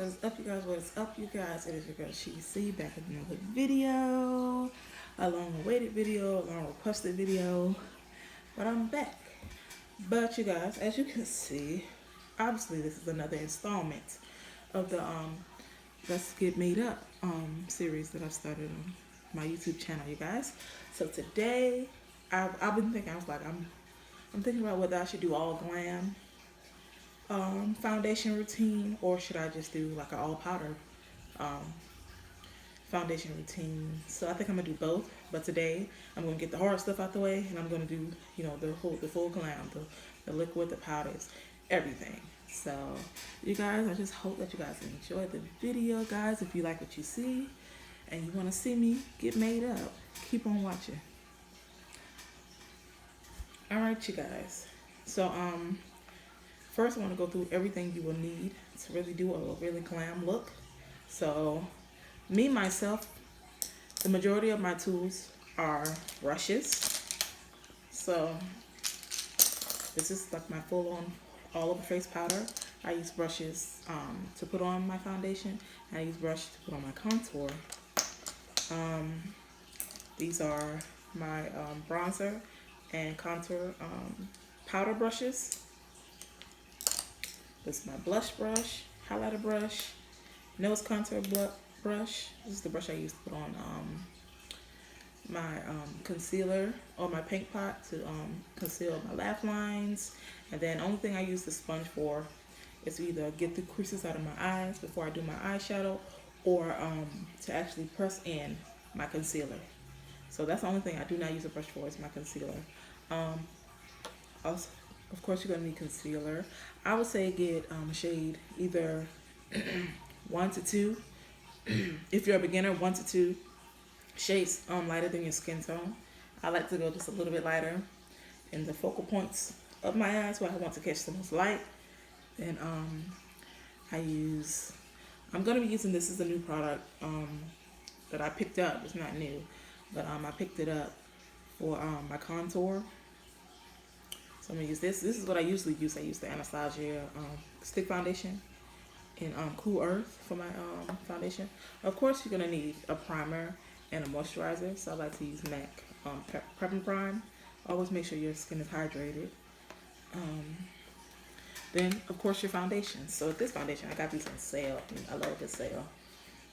is up, you guys? What is up, you guys? It is your girl She back with another video, a long awaited video, a long requested video, but I'm back. But you guys, as you can see, obviously this is another installment of the Let's Get Made Up series that I've started on my YouTube channel, you guys. So today I've been thinking, I was like, I'm thinking about whether I should do all glam foundation routine, or should I just do like an all powder foundation routine. So I think I'm gonna do both, but today I'm gonna get the hard stuff out the way, and I'm gonna do, you know, the full glam, the liquid, the powders, everything. So you guys, I just hope that you guys enjoy the video, guys. If you like what you see and you want to see me get made up, keep on watching. All right, you guys, so first I want to go through everything you will need to really do a really glam look. So me, myself, the majority of my tools are brushes. So this is like my full-on all-over face powder. I use brushes to put on my foundation. I use brush to put on my contour. These are my bronzer and contour powder brushes. This is my blush brush, highlighter brush, nose contour brush. This is the brush I use to put on my concealer or my paint pot to conceal my laugh lines. And then the only thing I use the sponge for is to either get the creases out of my eyes before I do my eyeshadow, or to actually press in my concealer. So that's the only thing I do not use a brush for, is my concealer. Also, of course, you're gonna need concealer. I would say get a shade either 1 to 2. If you're a beginner, 1 to 2 shades lighter than your skin tone. I like to go just a little bit lighter in the focal points of my eyes where I want to catch the most light. And I'm gonna be using, this is a new product that I picked up. It's not new, but I picked it up for my contour. So I'm gonna use this. This is what I usually use. I use the Anastasia stick foundation in Cool Earth for my foundation. Of course, you're gonna need a primer and a moisturizer. So I like to use MAC Prep and Prime. Always make sure your skin is hydrated. Then, of course, your foundation. So this foundation, I got these on sale. I love this sale.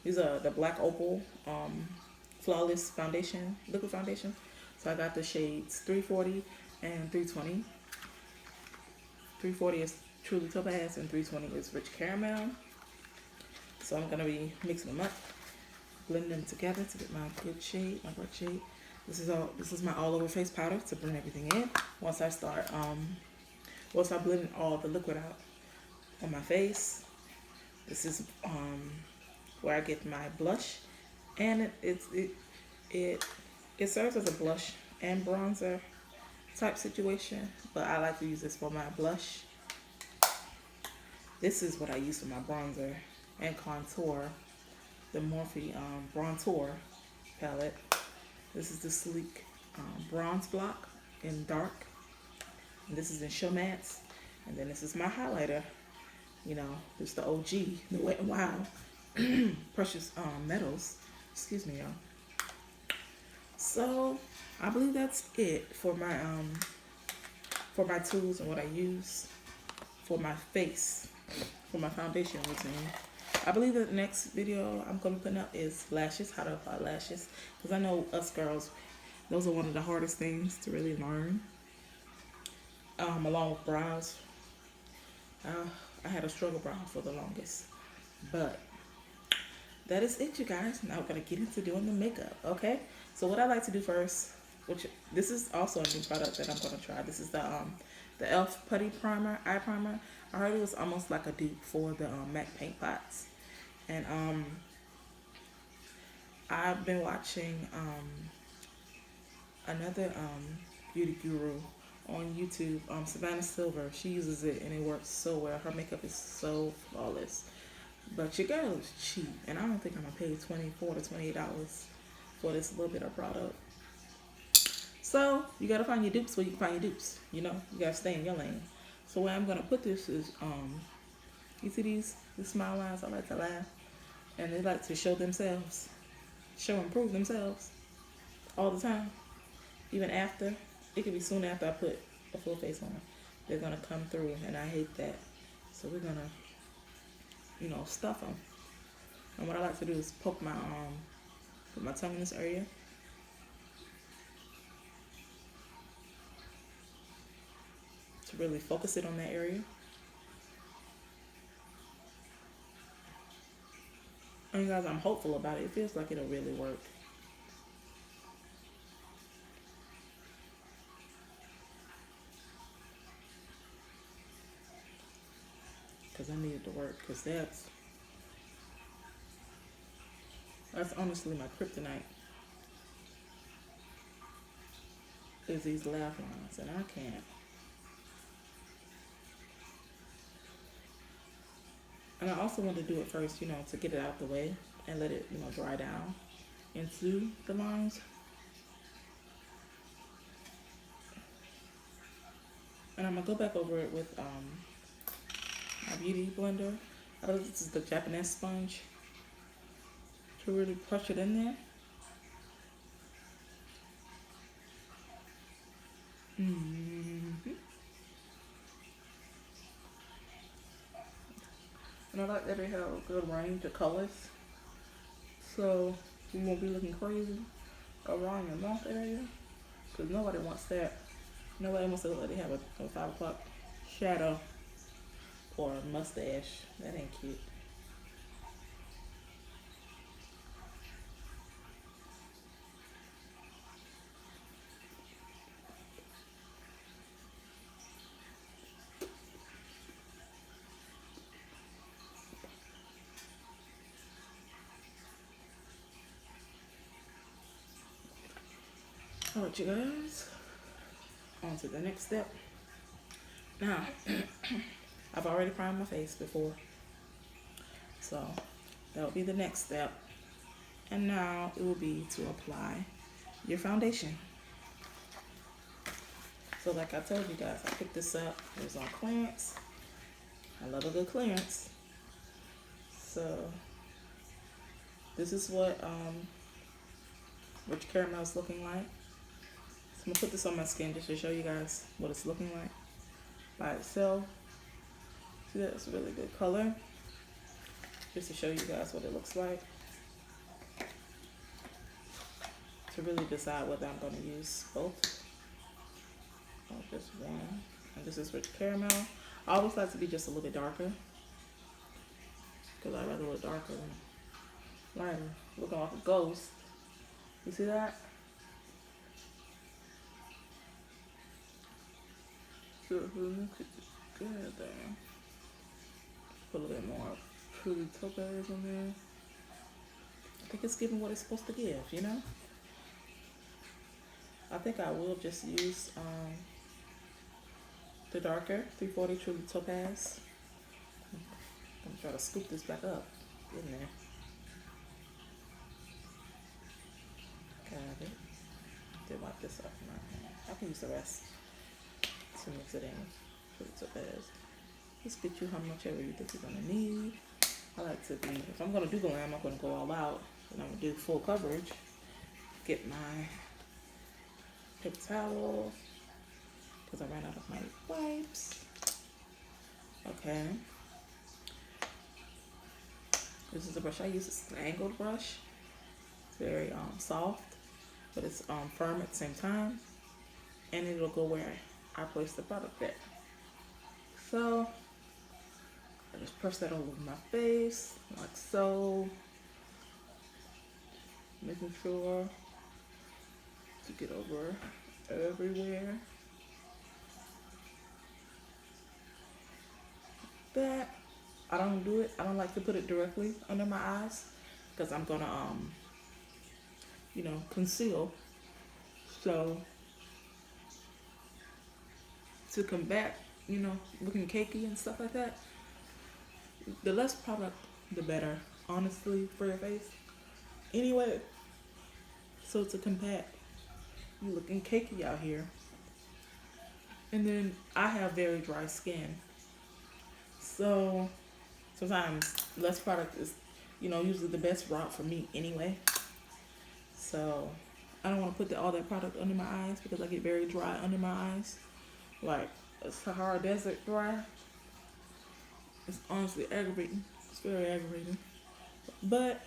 These are the Black Opal Flawless Foundation, liquid foundation. So I got the shades 340 and 320. 340 is Truly Topaz and 320 is Rich Caramel. So I'm going to be mixing them up, blending them together to get my good shade, my bright shade. This is my all over face powder to blend everything in. Once I blend all the liquid out on my face, this is where I get my blush, and it serves as a blush and bronzer type situation, but I like to use this for my blush. This is what I use for my bronzer and contour, the Morphe Brontour palette. This is the sleek bronze block in dark, and this is in Showmance. And then this is my highlighter, you know, this is the OG, the Wet n Wild Precious Metals, excuse me, y'all. So I believe that's it for my tools and what I use for my face, for my foundation routine. I believe the next video I'm going to be putting up is lashes, how to apply lashes, because I know us girls, those are one of the hardest things to really learn, along with brows. I had a struggle brow for the longest, but that is it, you guys. Now we're going to get into doing the makeup, okay? So what I like to do first, which this is also a new product that I'm going to try. This is the e.l.f. Putty primer, eye primer. I heard it was almost like a dupe for the MAC paint pots. And I've been watching another beauty guru on YouTube, Savannah Silver. She uses it and it works so well. Her makeup is so flawless. But your girl is cheap, and I don't think I'm gonna pay $24 to $28 for this little bit of product. So you gotta find your dupes where you can find your dupes. You know, you gotta stay in your lane. So where I'm gonna put this is You see these smile lines? I like to laugh. And they like to show themselves, show and prove themselves all the time. Even after, it could be soon after I put a full face on. They're gonna come through, and I hate that. So we're gonna, you know, stuff them. And what I like to do is poke my put my tongue in this area. To really focus it on that area. And guys, I'm hopeful about it. It feels like it'll really work. Because I need it to work. Because that's honestly my kryptonite. Is these laugh lines. And I can't. And I also want to do it first, you know, to get it out the way and let it, you know, dry down into the lines. And I'm going to go back over it with my beauty blender. I believe this is the Japanese sponge to really push it in there. And I like that they have a good range of colors. So you won't be looking crazy around your mouth area. Because nobody wants that. Nobody wants to look like they have a 5 o'clock shadow or a mustache. That ain't cute. Alright, you guys, on to the next step. Now, I've already primed my face before, so that'll be the next step. And now it will be to apply your foundation. So like I told you guys, I picked this up. It was on clearance. I love a good clearance. So this is what rich caramel is looking like. I'm gonna put this on my skin just to show you guys what it's looking like by itself. See, that's a really good color. Just to show you guys what it looks like. To really decide whether I'm gonna use both or just one. And this is rich caramel. I always like to be just a little bit darker because I'd rather look darker than lighter. Looking like a ghost. You see that? So look together. Put a little bit more truly Topaz on there. I think it's giving what it's supposed to give, you know? I think I will just use the darker 340 truly Topaz. I'm gonna try to scoop this back up in there. Got it. Then wipe this off my hand. I can use the rest to mix it in with Topaz. Just get you how much ever you think you're gonna need. I like to be, if I'm gonna do Glam, I'm gonna go all out and I'm gonna do full coverage. Get my paper towel because I ran out of my wipes. Okay. This is the brush I use. It's an angled brush. It's very soft, but it's firm at the same time, and it'll go where I place the product there. So I just press that all over my face, like so, making sure to get over everywhere. That I don't do it. I don't like to put it directly under my eyes because I'm gonna you know, conceal. So to combat, you know, looking cakey and stuff like that, the less product the better, honestly, for your face anyway. So to combat you looking cakey out here, and then I have very dry skin, so sometimes less product is, you know, usually the best route for me anyway. So I don't want to put all that product under my eyes because I get very dry under my eyes. Like a Sahara Desert dry. It's honestly aggravating. It's very aggravating. But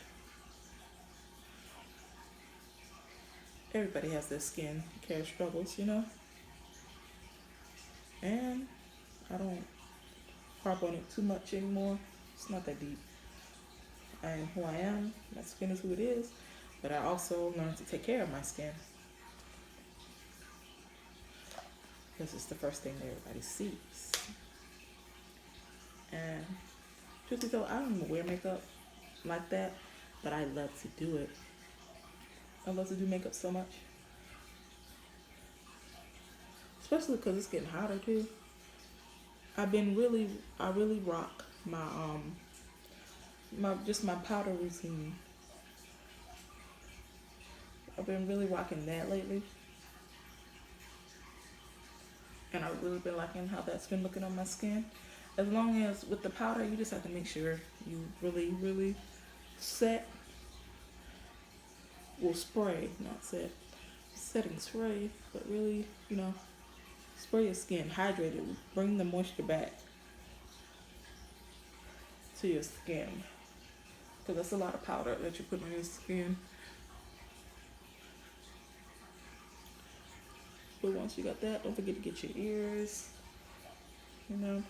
everybody has their skin care struggles, you know? And I don't harp on it too much anymore. It's not that deep. I am who I am. My skin is who it is. But I also learned to take care of my skin. Because it's the first thing that everybody sees. And truth be told, I don't even wear makeup like that. But I love to do it. I love to do makeup so much. Especially because it's getting hotter too. I really rock my my powder routine. I've been really rocking that lately. And I've really been liking how that's been looking on my skin. As long as with the powder, you just have to make sure you really, really set. Well, spray, not set. Setting spray, but really, you know, spray your skin, hydrate it, bring the moisture back to your skin. Because that's a lot of powder that you put on your skin. But once you got that, don't forget to get your ears, you know.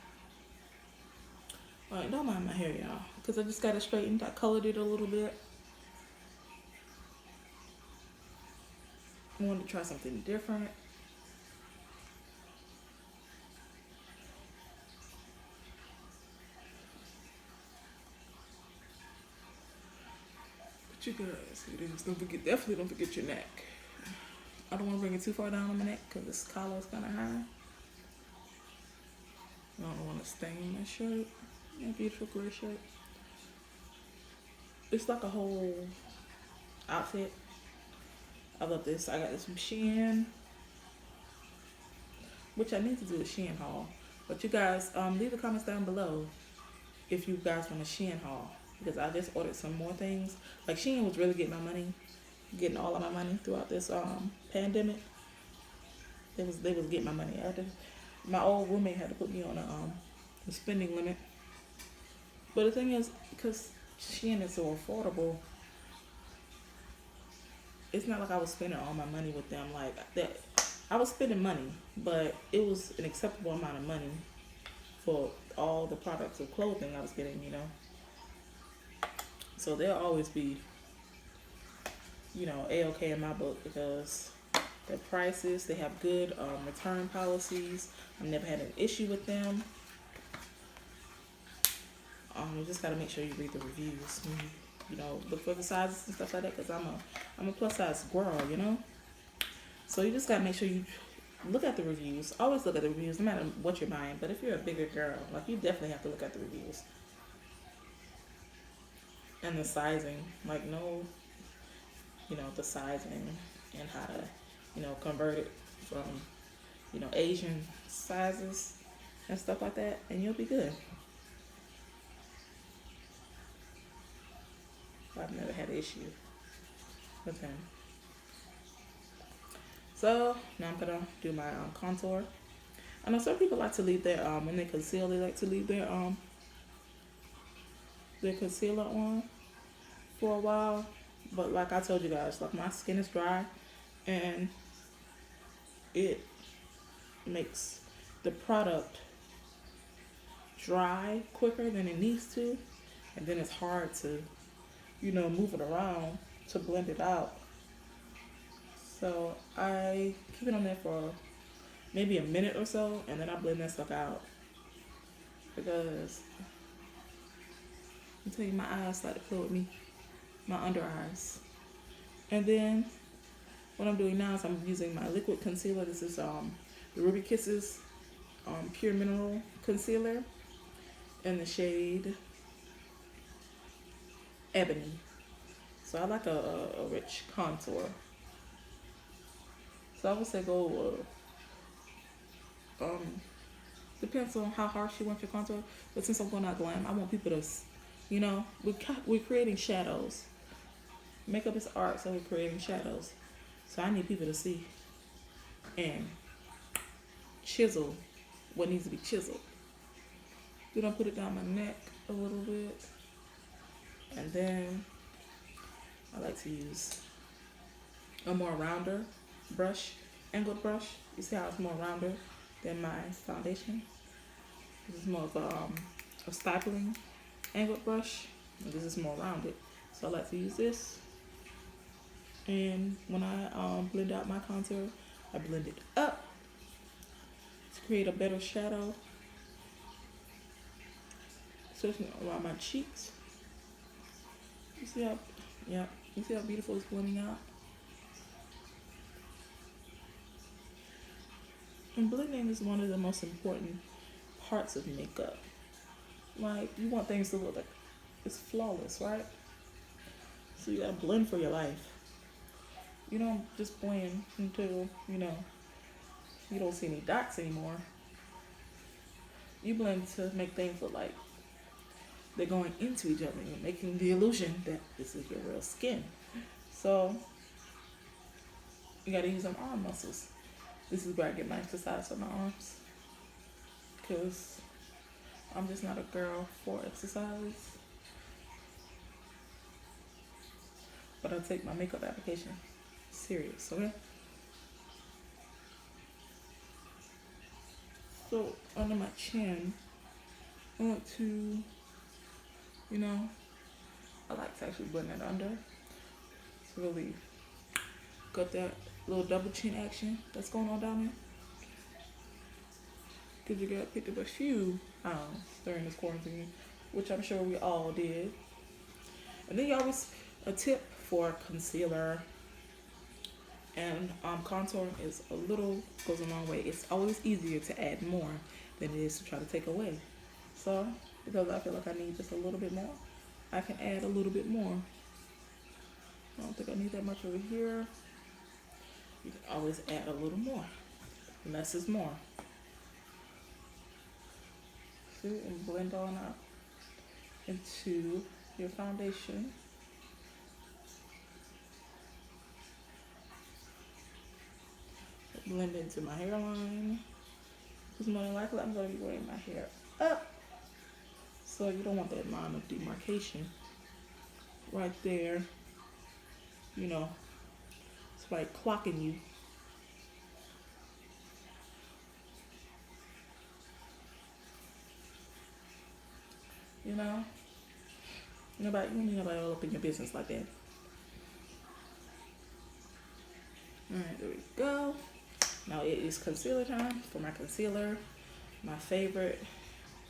Alright, don't mind my hair, y'all, because I just got it straightened. I colored it a little bit. I wanted to try something different. But you guys, definitely don't forget your neck. I don't want to bring it too far down on my neck because this collar is kind of high. I don't want to stain my shirt. My beautiful gray shirt. It's like a whole outfit. I love this. I got this from Shein, which I need to do a Shein haul. But you guys, leave the comments down below if you guys want a Shein haul, because I just ordered some more things. Like Shein was really getting my money, getting all of my money throughout this pandemic. They was getting my money. My old roommate had to put me on a spending limit. But the thing is, because Shein is so affordable, it's not like I was spending all my money with them like that. I was spending money, but it was an acceptable amount of money for all the products of clothing I was getting, you know. So they'll always be, you know, A-okay in my book because their prices, they have good return policies. I've never had an issue with them. You just gotta make sure you read the reviews. You know, look for the sizes and stuff like that, because I'm a plus size girl, you know. So you just gotta make sure you look at the reviews. Always look at the reviews, no matter what you're buying. But if you're a bigger girl, like, you definitely have to look at the reviews and the sizing. Like, know, you know, the sizing and how to, you know, convert it from, you know, Asian sizes and stuff like that, and you'll be good. I've never had an issue with him. So now I'm gonna do my contour. I know some people like to leave their when they conceal, they like to leave their concealer on for a while. But like I told you guys, like, my skin is dry, and it makes the product dry quicker than it needs to, and then it's hard to, you know, move it around to blend it out. So I keep it on there for maybe a minute or so, and then I blend that stuff out, because I'm telling you, my eyes like to play with me, my under eyes. And then what I'm doing now is I'm using my liquid concealer. This is the Ruby Kisses Pure Mineral Concealer in the shade Ebony. So I like a rich contour. So I would say go Depends on how harsh you want your contour. But since I'm going out glam, I want people to, you know, we're creating shadows. Makeup is art, so we're creating shadows. So I need people to see and chisel what needs to be chiseled. Then I put it down my neck a little bit. And then I like to use a more rounder brush, angled brush. You see how it's more rounder than my foundation? This is more of a stippling angled brush. And this is more rounded. So I like to use this. And when I blend out my contour, I blend it up to create a better shadow, especially around my cheeks. You see how, yeah, you see how beautiful it's blending out? And blending is one of the most important parts of makeup. Like, you want things to look like it's flawless, right? So you gotta blend for your life. You don't just blend until, you know, you don't see any dots anymore. You blend to make things look like they're going into each other. You're making the illusion that this is your real skin. So you gotta use them arm muscles. This is where I get my exercise for my arms, because I'm just not a girl for exercise. But I take my makeup application serious, okay? So under my chin, I want to, you know, I like to actually blend it under to really got that little double chin action that's going on down there. Because you got picked up a few during this quarantine, which I'm sure we all did. And then you always, a tip for concealer and contouring is goes a long way. It's always easier to add more than it is to try to take away. So, because I feel like I need just a little bit more, I can add a little bit more. I don't think I need that much over here. You can always add a little more. Less is more. See, and blend on up into your foundation. Blend into my hairline. Because more than likely I'm going to be wearing my hair up. So you don't want that line of demarcation right there. You know, it's like clocking you. You know? You don't need nobody all up in your business like that. Alright, there we go. Now it is concealer time for my concealer. My favorite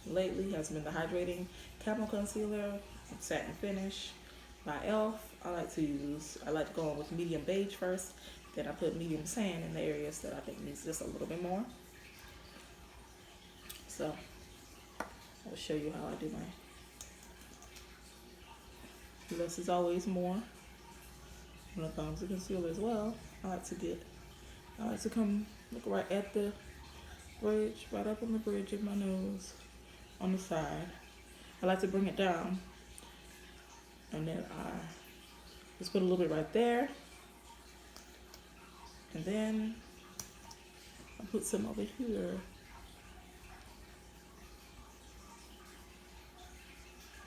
lately has been the Hydrating Camo Concealer, Satin Finish by e.l.f. I like to go on with medium beige first, then I put medium sand in the areas that I think needs just a little bit more. So I'll show you how I do my less is always more when it comes to concealer as well. I like to come look right at the bridge, right up on the bridge of my nose, on the side. I like to bring it down, and then I just put a little bit right there, and then I put some over here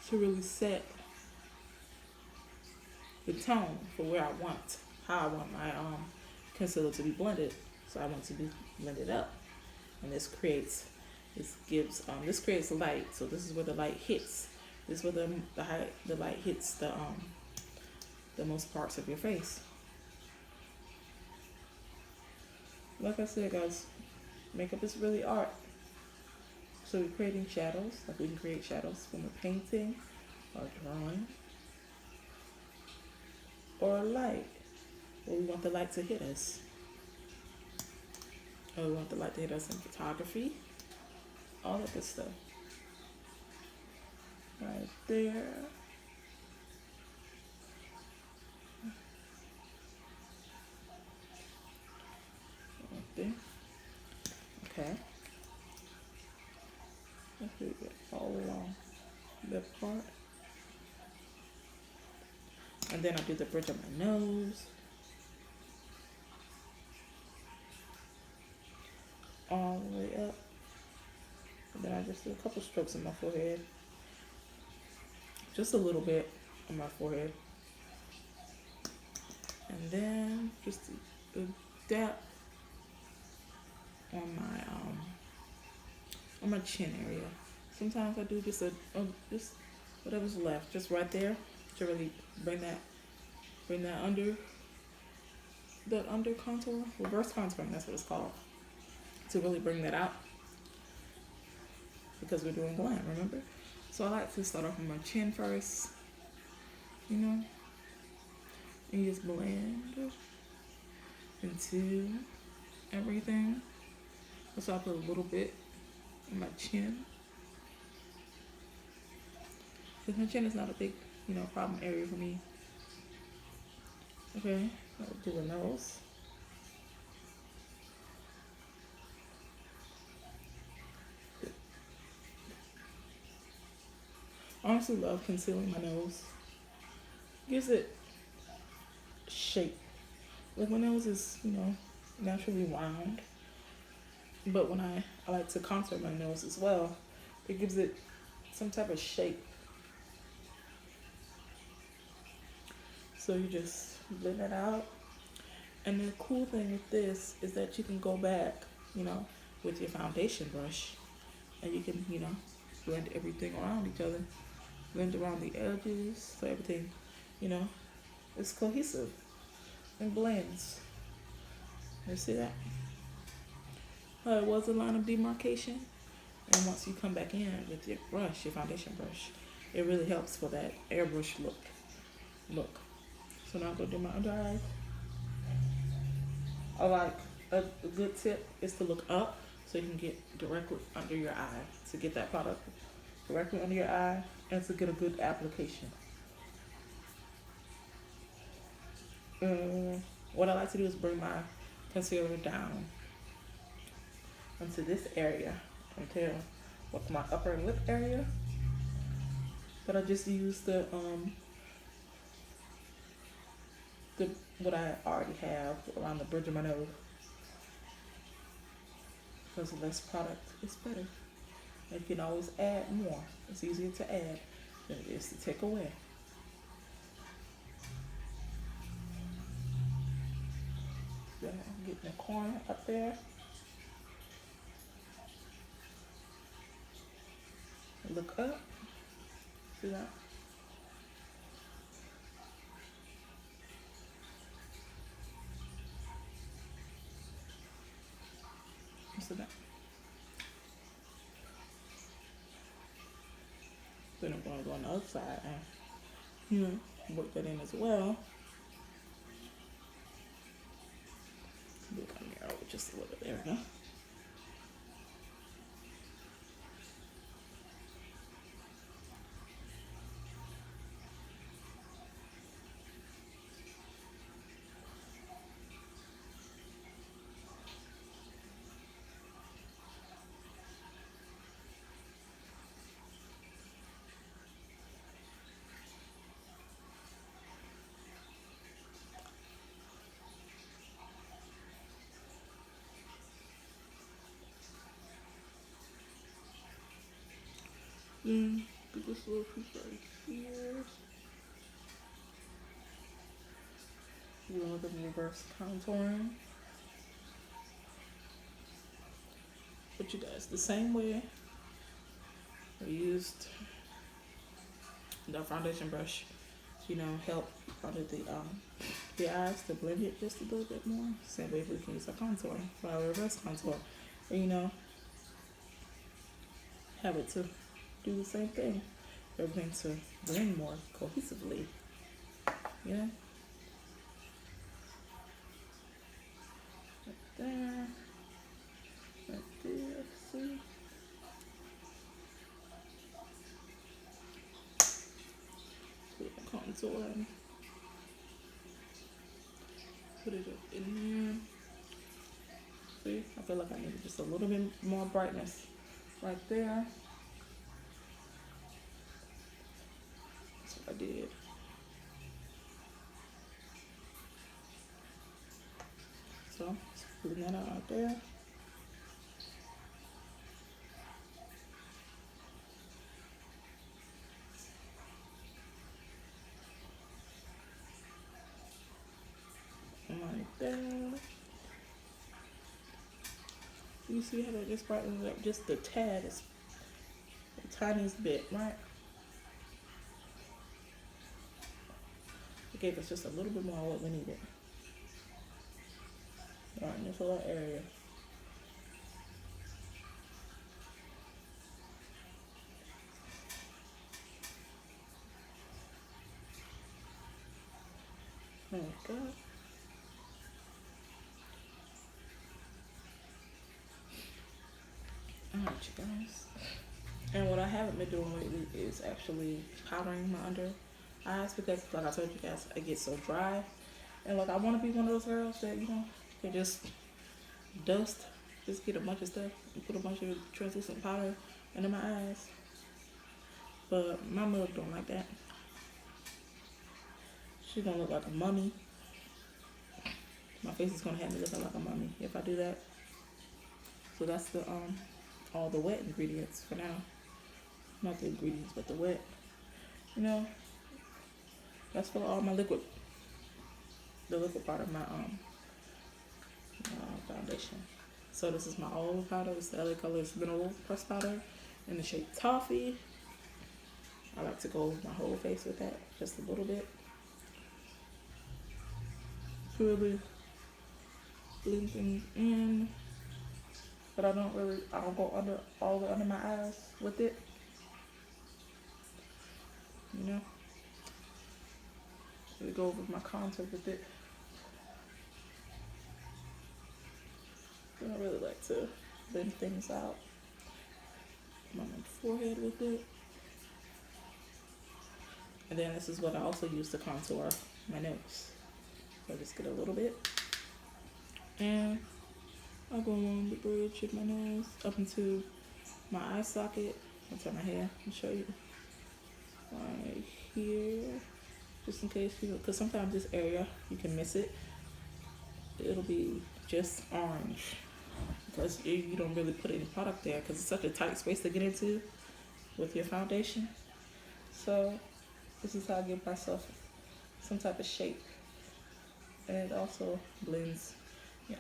to really set the tone for how I want my concealer to be blended. So I want to be blended up, and this creates light. So this is where the light hits. This is where the light hits the most parts of your face. Like I said, guys, makeup is really art. So we're creating shadows. Like we can create shadows when we're painting or drawing, or light, where we want the light to hit us. Or we want the light to hit us in photography. All that good stuff. Right there. Right there. Okay. Let's do it all along that part. And then I do the bridge of my nose. All the way up. And then I just do a couple strokes on my forehead. Just a little bit on my forehead. And then just a dab on my chin area. Sometimes I do just just whatever's left, just right there to really bring that under contour, reverse contouring, that's what it's called, to really bring that out, because we're doing glam, remember? So I like to start off with my chin first, you know, and just blend into everything. So I put a little bit on my chin, because my chin is not a big, problem area for me. Okay, I'll do the nose. I honestly love concealing my nose. Gives it shape. Like my nose is, naturally round. But when I like to contour my nose as well, it gives it some type of shape. So you just blend it out. And the cool thing with this is that you can go back, with your foundation brush, and you can, blend everything around each other. Blend around the edges, so everything, is cohesive and blends. You see that? It was a line of demarcation, and once you come back in with your brush, your foundation brush, it really helps for that airbrush look. So now I'm gonna do my under eye. I like a good tip is to look up so you can get directly under your eye, to get that product directly under your eye and to get a good application. What I like to do is bring my concealer down into this area until with my upper lip area. But I just use the what I already have around the bridge of my nose, because less product is better. You can always add more. It's easier to add than it is to take away. Then I'm getting the corner up there. Look up. See that? See that? Then I'm going to go on the other side and work that in as well. Look, I'm narrow just a little bit there, huh? Get this little piece right here. Do a little bit of reverse contouring. But you guys, the same way I used the foundation brush, help under the eyes to blend it just a little bit more. Same way we can use a contour, or a reverse contour, or, have it to do the same thing. Everything to blend more cohesively, Right there, right there, see? Put the contour in. Put it up in there. See, I feel like I need just a little bit more brightness right there. I did. So, just putting that out there. Like that. You see how that just brightens up just the tad, is the tiniest bit, right? It gave us just a little bit more of what we needed. Alright, in this little area. There we go. Alright, you guys. And what I haven't been doing lately is actually powdering my under eyes because, like I told you guys, I get so dry. And like, I want to be one of those girls that, you know, can just just get a bunch of stuff and put a bunch of translucent powder under my eyes. But my mug don't like that. She's gonna look like a mummy. My face is gonna have me looking like a mummy if I do that. So that's the all the wet ingredients for now. Not the ingredients, but the wet. You know, that's for all my liquid. The liquid part of my foundation. So this is my olive powder. It's the LA Colors Mineral Pressed Powder in the shade Toffee. I like to go over my whole face with that, just a little bit. Really blend things in, but I don't go under all the way under my eyes with it. You know, really go over my contour with it. I really like to blend things out. On my forehead with it. And then this is what I also use to contour my nose. So I just get a little bit. And I'll go along the bridge of my nose up into my eye socket. I'll turn my hair and show you. Right here. Just in case you, because sometimes this area, you can miss it. It'll be just orange. Because you don't really put any product there because it's such a tight space to get into with your foundation. So this is how I give myself some type of shape. And it also blends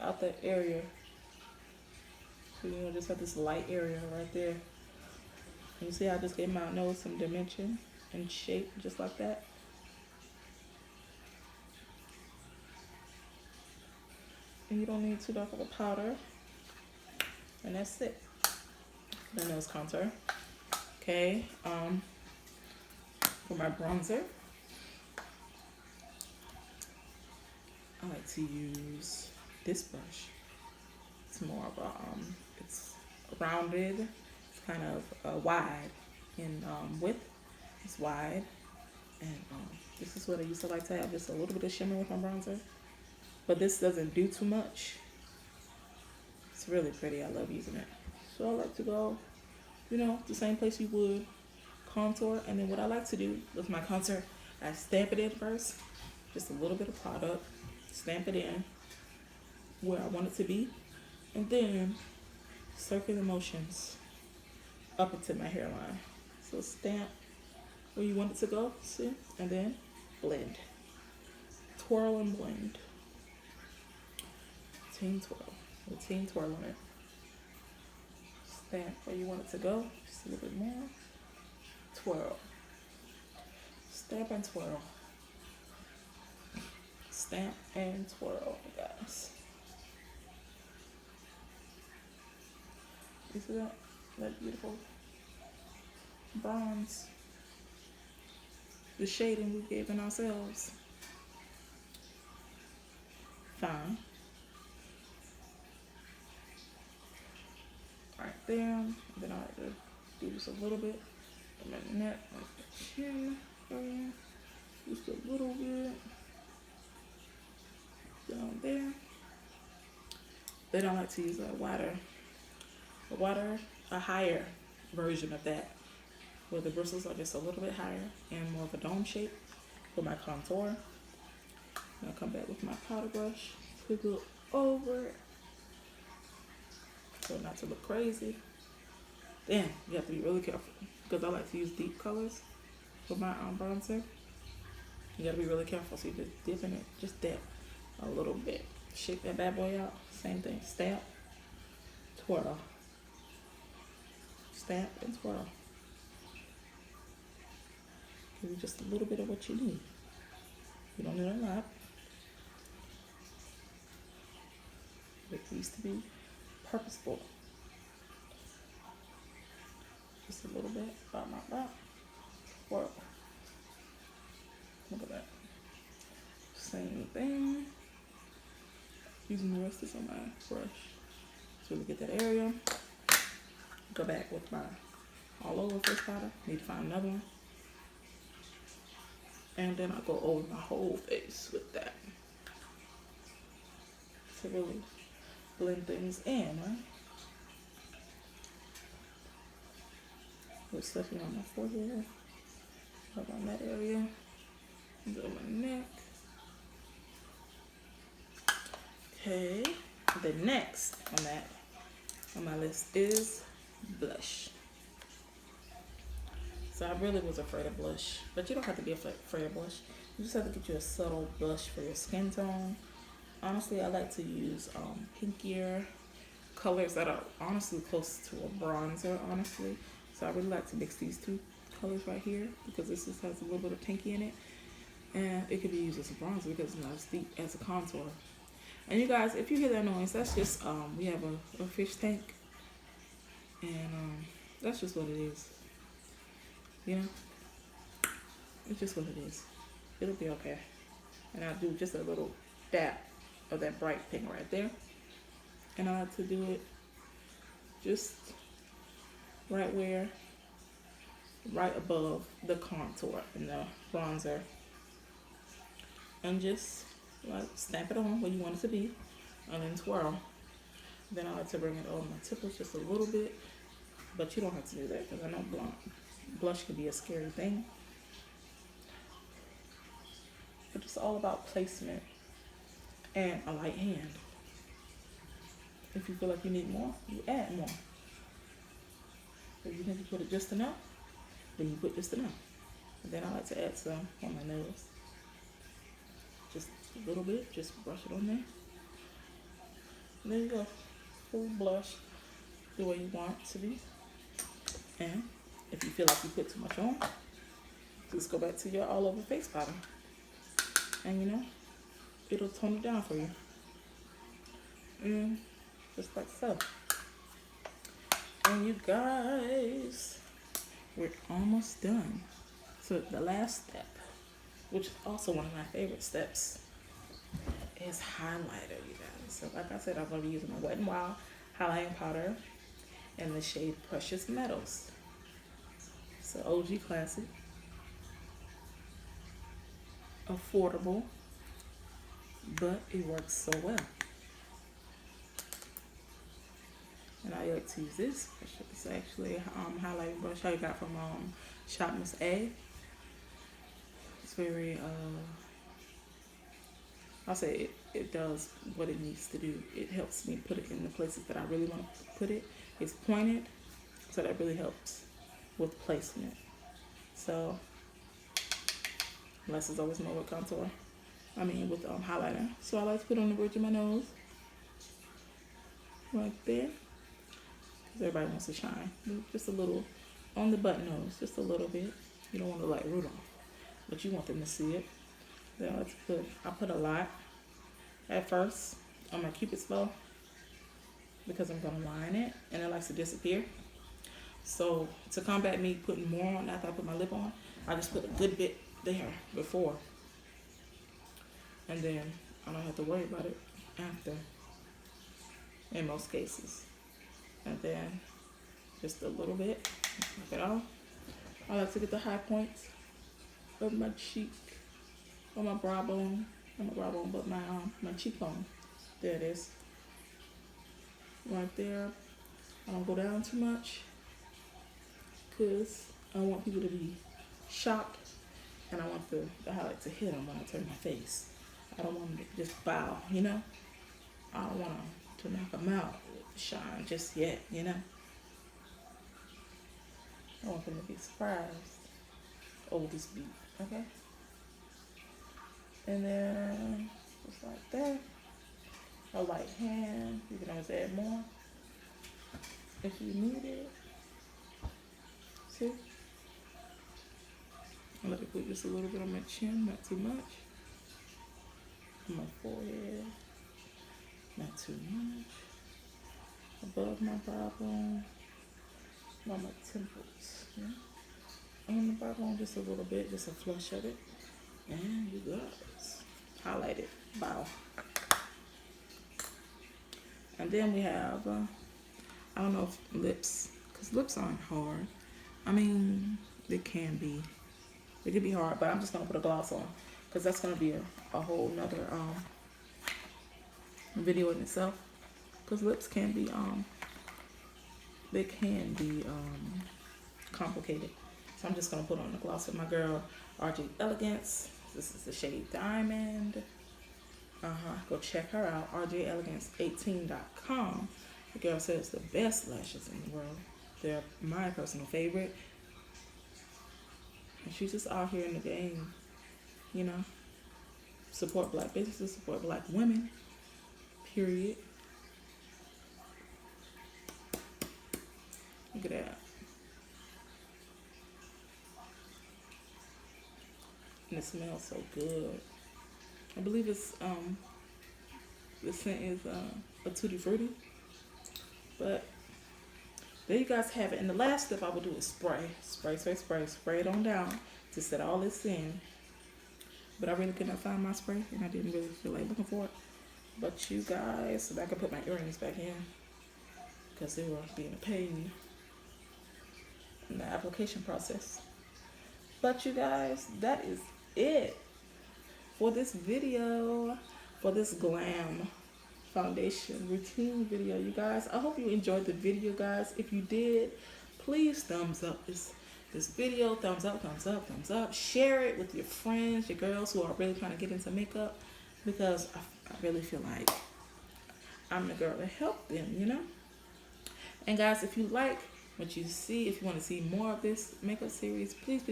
out that area. So you just have this light area right there. And you see how I just gave my nose some dimension and shape just like that. And you don't need too dark of a powder. And that's it. The nose contour. Okay, for my bronzer, I like to use this brush. It's more of a, it's rounded. It's kind of wide in width. It's wide. And this is what I used to like to have, just a little bit of shimmer with my bronzer. But this doesn't do too much. It's really pretty. I love using it. So I like to go, you know, the same place you would contour. And then what I like to do with my contour, I stamp it in first. Just a little bit of product. Stamp it in where I want it to be. And then circular motions up into my hairline. So stamp where you want it to go, see? And then blend. Twirl and blend. Team twirl. With team twirl on it. Stamp where you want it to go. Just a little bit more. Twirl. Stamp and twirl. Stamp and twirl, guys. You see that? That beautiful bronze. The shading we've given ourselves. Fine. Right there. And then I like to do just a little bit on my neck, like the chin area. Just a little bit. Down there. Then I like to use a higher version of that where the bristles are just a little bit higher and more of a dome shape for my contour. And I'll come back with my powder brush, squiggle over it, so not to look crazy. Then you have to be really careful because I like to use deep colors for my bronzer. You gotta be really careful, so you just dip in it, just dip a little bit. Shake that bad boy out, same thing, stamp, twirl. Stamp and twirl. Give you just a little bit of what you need. You don't need a lot. It needs to be purposeful. Just a little bit, bop, bop, bop. Twirl. Look at that. Same thing. Using the rest of my brush to really get that area. Go back with my all over face powder. Need to find another one. And then I'll go over my whole face with that to really blend things in, right? Especially on my forehead, up on that area, and on my neck. Okay, the next on my list is blush. So I really was afraid of blush, but you don't have to be afraid of blush. You just have to get you a subtle blush for your skin tone. Honestly, I like to use pinkier colors that are honestly close to a bronzer, honestly. So I really like to mix these two colors right here because this just has a little bit of pinky in it. And it could be used as a bronzer because it's not as deep as a contour. And you guys, if you hear that noise, that's just, we have a fish tank. And that's just what it is. You know? It's just what it is. It'll be okay. And I'll do just a little dab of that bright pink right there. And I like to do it just right above the contour and the bronzer. And just like stamp it on where you want it to be and then twirl. Then I like to bring it over my temples just a little bit, but you don't have to do that because I know blush can be a scary thing. But it's all about placement and a light hand. If you feel like you need more, you add more. If you think you put it just enough, then you put just enough. And then I like to add some on my nose. Just a little bit, just brush it on there. And there you go, full blush the way you want it to be. And if you feel like you put too much on, just go back to your all over face powder. And you know, it'll tone it down for you. And just like so. And you guys, we're almost done. So the last step, which is also one of my favorite steps, is highlighter, you guys. So like I said, I'm going to be using my Wet n Wild highlighting powder in the shade Precious Metals. So OG classic, affordable, but it works so well. And I like to use this brush. It's actually a highlighting brush I got from Showmance. It's very, I'll say it does what it needs to do. It helps me put it in the places that I really want to put it. It's pointed, so that really helps with placement. So, less is always more with contour. With highlighter. So I like to put it on the bridge of my nose. Right there. Because everybody wants to shine. Just a little on the button nose. Just a little bit. You don't want to like Rudolph, but you want them to see it. Then I put a lot at first on my Cupid's bow because I'm going to line it and it likes to disappear. So to combat me putting more on after I put my lip on, I just put a good bit there before. And then I don't have to worry about it after in most cases. And then just a little bit, knock it off. I like to get the high points of my cheek, or my brow bone, not my brow bone, but my cheekbone. There it is. Right there. I don't go down too much, because I want people to be shocked, and I want the highlight to hit them when I turn my face. I don't want them to just bow, you know? I don't want them to knock them out with shine just yet, you know? I want them to be surprised over this beat, okay? And then just like that. A light hand. You can always add more if you need it. See? Let me put just a little bit on my chin, not too much. On my forehead, not too much. Above my brow bone, on my temples. Yeah? On the brow bone, just a little bit, just a flush of it. And you guys, highlight it. Bow. And then we have, I don't know if lips, because lips aren't hard. I mean, they can be hard, but I'm just going to put a gloss on, because that's going to be a whole nother video in itself. Because lips can be, they can be complicated. So I'm just going to put on the gloss with my girl, RJ Elegance. This is the shade Diamond. Go check her out, rjelegance18.com. The girl says the best lashes in the world. They're my personal favorite. And she's just out here in the game, you know. Support black businesses, support black women, period. Look at that. And it smells so good. I believe it's the scent is a tutti frutti. But there you guys have it. And the last step I would do is spray it on down to set all this in. But I really could not find my spray, and I didn't really feel like looking for it. But you guys, so I can put my earrings back in, because they were being a pain in the application process. But you guys, that is it for this video, for this Glam foundation routine video, you guys. I hope you enjoyed the video, guys. If you did, please thumbs up this video. Thumbs up. Share it with your friends, your girls who are really trying to get into makeup, because I really feel like I'm the girl to help them, you know. And guys, if you like what you see, if you want to see more of this makeup series, please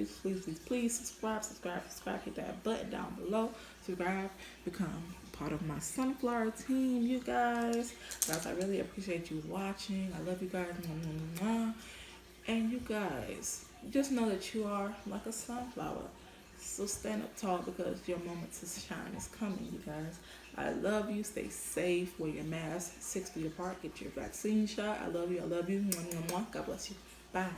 subscribe. Hit that button down below. Subscribe, become part of my sunflower team, you guys. I really appreciate you watching. I love you guys. And you guys, just know that you are like a sunflower. So stand up tall, because your moment to shine is coming, you guys. I love you. Stay safe. Wear your mask 6 feet apart. Get your vaccine shot. I love you. God bless you. Bye.